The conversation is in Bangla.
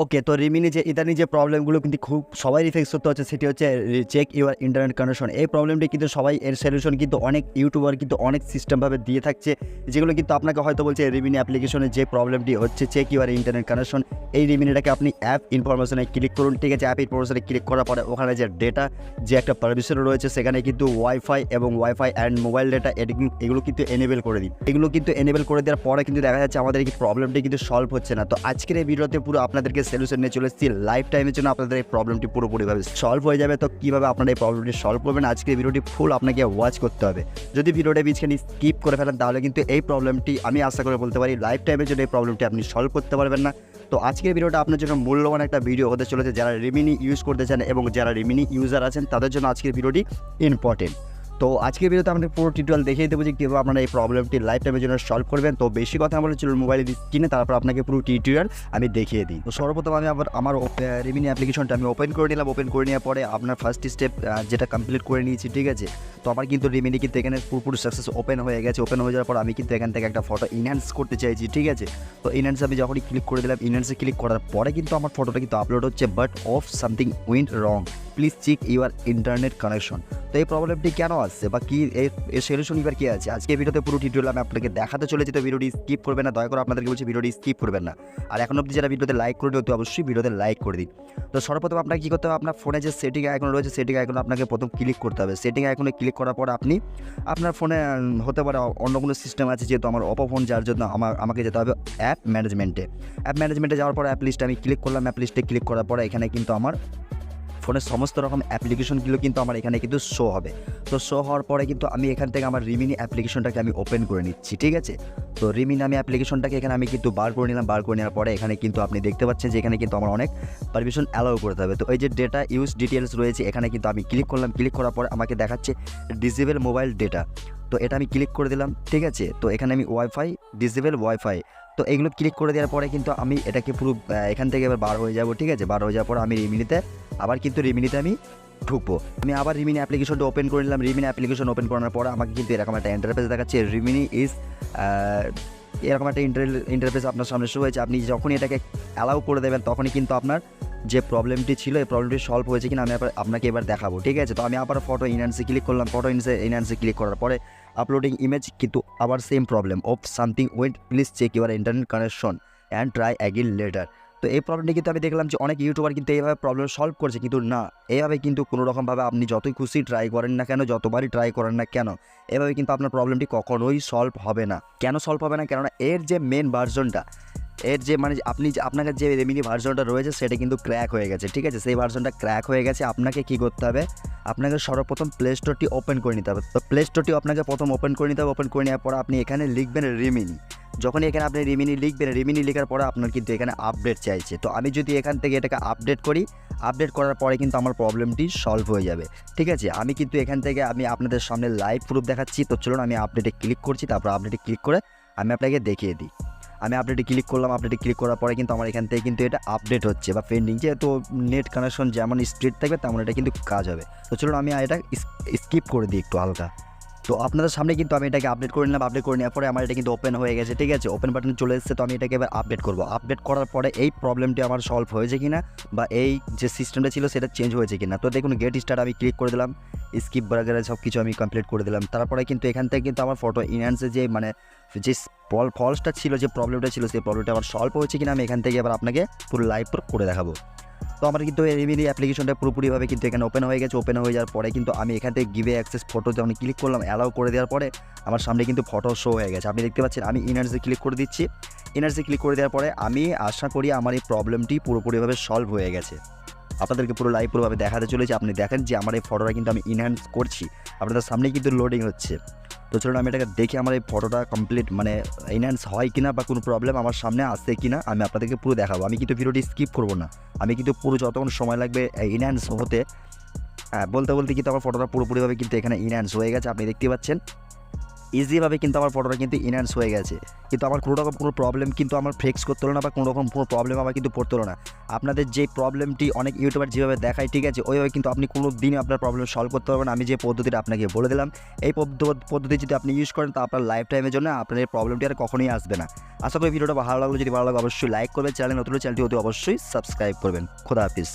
ওকে, তো রিমিনি যে ইদানিং যে প্রবলেমগুলো কিন্তু খুব সবারই ফেস করতে হচ্ছে সেটি হচ্ছে চেক ইউর ইন্টারনেট কানেকশন। এই প্রবলেমটি কিন্তু সবাই এর সলিউশন কিন্তু অনেক ইউটিউবার কিন্তু অনেক সিস্টেমভাবে দিয়ে থাকছে, যেগুলো কিন্তু আপনাকে হয়তো বলছে রিমিনি অ্যাপ্লিকেশনে যে প্রবলেমটি হচ্ছে চেক ইউর ইন্টারনেট কানেকশন, এই রিমিনিটাকে আপনি অ্যাপ ইনফরমেশনে ক্লিক করুন। ঠিক আছে, অ্যাপ ইনফরমেশনে ক্লিক করার পরে ওখানে যে ডেটা যে একটা পারমিশন রয়েছে সেখানে কিন্তু ওয়াইফাই এবং ওয়াইফাই অ্যান্ড মোবাইল ডেটা এগুলো কিন্তু এনেবেল করে দিন। এগুলো কিন্তু এনেবেল করে দেওয়ার পরে কিন্তু দেখা যাচ্ছে আমাদের এই প্রবলেমটি কিন্তু সলভ হচ্ছে না। তো আজকের এই ভিডিওতে পুরো আপনাদেরকে সলিউশন নিয়ে চলে এসেছি। লাইফ টাইমের জন্য আপনাদের এই প্রবলেমটি পুরোপুরিভাবে সলভ হয়ে যাবে। তো কীভাবে আপনারা এই প্রবলেমটি সলভ করবেন, আজকের ভিডিওটি ফুল আপনাকে ওয়াচ করতে হবে। যদি ভিডিওটা বিছখানি স্কিপ করে ফেলেন তাহলে কিন্তু এই প্রবলেমটি আমি আশা করে বলতে পারি লাইফ টাইমের জন্য এই প্রবলেমটি আপনি সলভ করতে পারবেন না। তো আজকের ভিডিওটা আপনার জন্য মূল্যবান একটা ভিডিও হতে চলেছে। যারা রিমিনি ইউজ করতে চান এবং যারা রিমিনি ইউজার আছেন তাদের জন্য আজকের ভিডিওটি ইম্পর্টেন্ট। তো আজকের ভিডিওতে আমাদের পুরো টিউটোরিয়াল দেখিয়ে দেবো যে কীভাবে আপনারা এই প্রবলেমটি লাইফ টাইমের জন্য সলভ করবেন। তো বেশি কথা বলে চলুন মোবাইলে স্ক্রিনে, তারপর আপনাকে পুরো টিউটোরিয়াল আমি দেখিয়ে দিই। তো সর্বপ্রথম আমি আমার রিমিনি অ্যাপ্লিকেশনটা আমি ওপেন করে নিলাম। ওপেন করে নেওয়ার পরে আপনার ফার্স্ট স্টেপ যেটা কমপ্লিট করে নিয়েছি, ঠিক আছে। তো আমার কিন্তু রিমিনি কিন্তু এখানে পুরোপুরি সাকসেস ওপেন হয়ে গেছে। ওপেন হয়ে যাওয়ার পর আমি কিন্তু এখান থেকে একটা ফটো ইনহ্যান্স করতে চাইছি, ঠিক আছে। তো ইনহ্যান্স আমি যখনই ক্লিক করে দিলাম, ইনহ্যান্সে ক্লিক করার পরে কিন্তু আমার ফটোটা কিন্তু আপলোড হচ্ছে, but of something went wrong, please check your internet connection. তো এই প্রবলেমটি কেন আসছে বা কী এর সলিউশন এবার কী আছে, আজকে ভিডিওতে পুরো টিউটোরিয়াল আমি আপনাকে দেখাতে চলেছি। তো ভিডিওটি স্কিপ করবেন না, দয়া করে আপনাদেরকে বলছি ভিডিওটি স্কিপ করবেন না। আর এখন অবধি যারা ভিডিওতে লাইক করে দিও তো অবশ্যই ভিডিওতে লাইক করে দিন। তো সর্বপ্রথম আপনাকে কী করতে হবে, আপনার ফোনে যে সেটিং আইকন রয়েছে সেটিং আইকনে আপনাকে প্রথম ক্লিক করতে হবে। সেটিং আইকনে ক্লিক করার পর আপনি আপনার ফোনে হতে পারে অন্য কোনো সিস্টেম আছে, যেহেতু আমার অপো ফোন, যার জন্য আমাকে যেতে হবে অ্যাপ ম্যানেজমেন্টে। অ্যাপ ম্যানেজমেন্টে যাওয়ার পর অ্যাপ লিস্টে আমি ক্লিক করলাম। অ্যাপ লিস্টে ক্লিক করার পরে এখানে কিন্তু আমার ফোনের সমস্ত রকম অ্যাপ্লিকেশনগুলো কিন্তু আমার এখানে কিন্তু শো হবে। তো শো হওয়ার পরে কিন্তু আমি এখান থেকে আমার রিমিনি অ্যাপ্লিকেশনটাকে আমি ওপেন করে নিচ্ছি, ঠিক আছে। তো রিমিনি আমি অ্যাপ্লিকেশনটাকে এখানে আমি কিন্তু বার করে নিলাম। বার করে নেওয়ার পরে এখানে কিন্তু আপনি দেখতে পাচ্ছেন যে এখানে কিন্তু আমার অনেক পারমিশন অ্যালাউ করতে হবে। তো এই যে ডেটা ইউজ ডিটেলস রয়েছে এখানে কিন্তু আমি ক্লিক করলাম। ক্লিক করার পরে আমাকে দেখাচ্ছে ডিসেবল মোবাইল ডেটা। তো এটা আমি ক্লিক করে দিলাম, ঠিক আছে। তো এখানে আমি ওয়াইফাই ডিসেবল ওয়াইফাই, তো এগুলো ক্লিক করে দেওয়ার পরে কিন্তু আমি এটাকে পুরো এখান থেকে এবার বার হয়ে যাব, ঠিক আছে। বার হয়ে যাওয়ার পর আমি রিমিনিতে আমি ঢুকবো। আমি আবার রিমিনি অ্যাপ্লিকেশনটা ওপেন করে নিলাম। রিমিনি অ্যাপ্লিকেশন ওপেন করার পরে আমাকে কিন্তু এরকম একটা ইন্টারফেস দেখাচ্ছে, রিমিনি ইজ এরকম একটা ইন্টারফেস আপনার সামনে শো হয়েছে। আপনি যখনই এটাকে অ্যালাউ করে দেবেন তখনই কিন্তু আপনার যে প্রবলেমটি ছিল এই প্রবলেমটি সলভ হয়েছে কিনা আমি আপনাকে এবার দেখাবো, ঠিক আছে। তো আমি আবার ফটো ইনহ্যান্সে ক্লিক করলাম। ফটো ইনহ্যান্সে ক্লিক করার পরে আপলোডিং ইমেজ, কিন্তু আবার same problem of something went, please check your internet connection and try again later. তো এই প্রবলেমটি কিন্তু আমি দেখলাম যে অনেক ইউটিউবার কিন্তু এইভাবে প্রবলেম সলভ করছে, কিন্তু না, এইভাবে কিন্তু কোনো রকমভাবে আপনি যতই খুশি ট্রাই করেন না কেন, যতবারই ট্রাই করেন না কেন, এভাবে কিন্তু আপনার প্রবলেমটি কখনোই সলভ হবে না। কেন সলভ হবে না? কেননা এর যে মেন ভার্সনটা, এর যে মানে আপনাকে যে রেমিনি ভার্সনটা রয়েছে সেটা কিন্তু ক্র্যাক হয়ে গেছে, ঠিক আছে। সেই ভার্সনটা ক্র্যাক হয়ে গেছে। আপনাকে কী করতে হবে, আপনাকে সর্বপ্রথম প্লে স্টোরটি ওপেন করে নিতে হবে। তো প্লে স্টোরটি আপনাকে প্রথম ওপেন করে নিতে হবে। ওপেন করে নেওয়ার পর আপনি এখানে লিখবেন রিমিনি। যখনই এখানে আপনি রিমিনি লিখবেন, রিমিনি লেখার পরে আপনার কিন্তু এখানে আপডেট চাইছে। তো আমি যদি এখান থেকে এটাকে আপডেট করি, আপডেট করার পরে কিন্তু আমার প্রবলেমটি সলভ হয়ে যাবে, ঠিক আছে। আমি কিন্তু এখান থেকে আমি আপনাদের সামনে লাইভ প্রুফ দেখাচ্ছি। তো চলুন আমি আপডেটে ক্লিক করছি, তারপর আপডেটে ক্লিক করে আমি আপনাকে দেখিয়ে দিই। আমি আপডেটে ক্লিক করলাম। আপডেটে ক্লিক করার পরে কিন্তু আমার এখান থেকে কিন্তু এটা আপডেট হচ্ছে বা পেন্ডিং, যেহেতু নেট কানেকশন যেমন স্পিড থাকবে তেমন এটা কিন্তু কাজ হবে। তো চলুন আমি এটা স্কিপ করে দিই একটু হালকা। তো আপনাদের সামনে কিন্তু আমি এটাকে আপডেট করে নিলাম। আপডেট করে নেওয়ার পরে আমার এটা কিন্তু ওপেন হয়ে গেছে, ঠিক আছে। ওপেন বাটন চলে এসেছে। তো আমি এটাকে এবার আপডেট করব। আপডেট করার পরে এই প্রবলেমটি আমার সলভ হয়েছে কিনা বা এই যে সিস্টেমটা ছিল সেটা চেঞ্জ হয়েছে কিনা। তো দেখুন গেট স্টার্ট আমি ক্লিক করে দিলাম। স্কিপ বাগেরা সব কিছু আমি কমপ্লিট করে দিলাম। তারপরে কিন্তু এখান থেকে কিন্তু আমার ফটো ইনহ্যান্সে যে যে ফলসটা ছিল, যে প্রবলেমটা ছিল, সেই প্রবলেমটা আমার সলভ হয়েছে কিনা আমি এখান থেকে এবার আপনাকে পুরো লাইভ করে দেখাবো। তো আমার কিন্তু এই রিমিনি অ্যাপ্লিকেশনটা পুরোপুরিভাবে কিন্তু এখানে ওপেন হয়ে গেছে। ওপেন হয়ে যাওয়ার পরে কিন্তু আমি এখান থেকে গিভে অ্যাক্সেস ফটো যখন ক্লিক করলাম, অ্যালাউ করে দেওয়ার পরে আমার সামনে কিন্তু ফটো শো হয়ে গেছে। আপনি দেখতে পাচ্ছেন। আমি ইনার্সে ক্লিক করে দিচ্ছি। ইনার্সে ক্লিক করে দেওয়ার পরে আমি আশা করি আমার এই প্রবলেমটি পুরোপুরিভাবে সলভ হয়ে গেছে। আপনাদেরকে পুরো লাইভ পুরোভাবে দেখাতে চলেছি। আপনি দেখেন যে আমার এই ফটোটা কিন্তু আমি ইনহ্যান্স করছি, আপনাদের সামনেই কিন্তু লোডিং হচ্ছে। তো চলুন আমি এটাকে দেখে আমার এই ফটোটা কমপ্লিট মানে ইনহ্যান্স হয় কিনা বা কোনো প্রবলেম আমার সামনে আসছে কিনা আমি আপনাদেরকে পুরো দেখাবো। আমি কিন্তু ভিডিওটি স্কিপ করবো না। আমি কিন্তু পুরো যতক্ষণ সময় লাগবে ইনহ্যান্স হতে, বলতে বলতে কিন্তু আমার ফটোটা পুরোপুরিভাবে কিন্তু এখানে ইনহ্যান্স হয়ে গেছে। আপনি দেখতে পাচ্ছেন ইজিভাবে কিন্তু আমার ফটোটা কিন্তু ইনহ্যান্স হয়ে গেছে, কিন্তু আমার কোনো রকম কোনো প্রবলেম কিন্তু আমার ফেক্স করতে হলো না বা কোনো রকম কোনো প্রবলেম আমার কিন্তু পড়তে হলো না। আপনাদের যে প্রবলেমটি অনেক ইউটিউবার যেভাবে দেখায়, ঠিক আছে, ওইভাবে কিন্তু আপনি কোনো দিনই আপনার প্রবলেম সলভ করতে পারবেন। আমি যে পদ্ধতিটা আপনাকে বলে দিলাম, এই পদ্ধতি যদি আপনি ইউজ করেন, তা আপনার লাইফ টাইমের জন্য আপনার এই প্রবলেমটি আর কখনোই আসবে না। আশা করি ভিডিওটা ভালো লাগলো, যদি ভালো লাগে অবশ্যই লাইক করবেন, চ্যানেল নতুন চ্যানেলটি অতি অবশ্যই সাবস্ক্রাইব করবেন। খোদা হাফিজ।